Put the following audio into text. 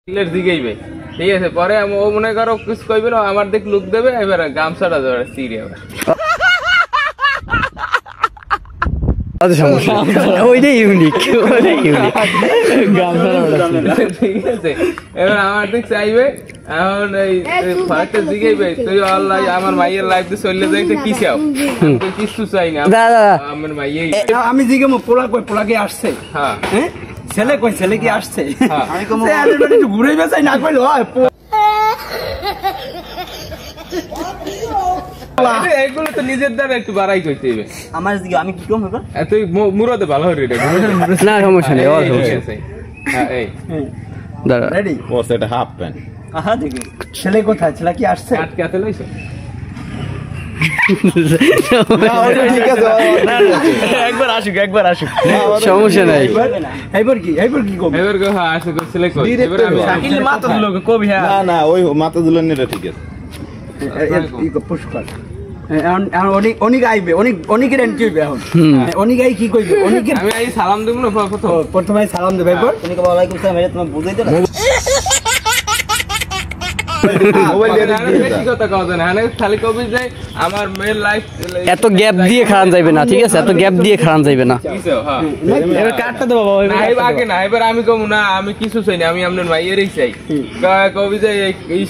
দিকেইবে ঠিক আছে পরে ও মনে করো কিছু কইবে না আমার দিক লুক দেবে এবার গামছাটা ধরে সিরিয়া ওইটাই ইউনিক ঠিক আছে এবার আমার দিক চাইবে এখন এই ফার্স্টের দিকেইবে তুই আল্লাহ আমার মাইয়ের লাইফ দিয়ে চলে যাইতে কি চাও তুই কিছু চাই না আমার মাইয়েই আমি জিগে পোলা কই পোলা কি আসছে হ্যাঁ ছেলে কই ছেলে কি আসছে আমি কম একটু ঘুরে বেচাই না কইলো এগুলো তো নিজের দ্বারা একটু বাড়াই করতে হবে আমার দিকে আমি কি কম হবে তুই মুরাদে ভালো হয়ে রে না সমস্যা নেই হ্যাঁ এই দাঁড়া রেডি বস এটা হাফ প্যান্ট আহা দেখি ছেলে কোথায় ছেলে কি আসছে আটকে আছে লইছো একবার আসুক সমস্যা নাই এইবার কি কম এবার গো হ্যাঁ আসে ছেলে কই এবার আমি শাকিল মাথা দিল কবি হ্যাঁ না না ওই মাথা দুলান নিলে ঠিক আছে এই পুষ্কর অনেক আইবে অনেকের এন্ট্রি হইবে এখন অনেক আই কি কইবে অনেকের আমি এই সালাম দেব না প্রথমে সালাম দেব এরপর অনেক ওয়ালাইকুম আসসালাম এটা তুমি বুঝাই দিলা মোবাইল দিয়ে বেশি কথা কও না মানে খালি কবি যাই আমার মেয়ের লাইফ এত গ্যাপ দিয়ে খাওয়ান যাইবে না ঠিক আছে এত গ্যাপ দিয়ে খাওয়ান যাইবে না কিসে হ্যাঁ এবার কাটটা দেবো বাবা না আগে না এবার আমি কম না আমি কিছু চাই না আমি আপনার মাইয়েরই চাই কবি যাই এই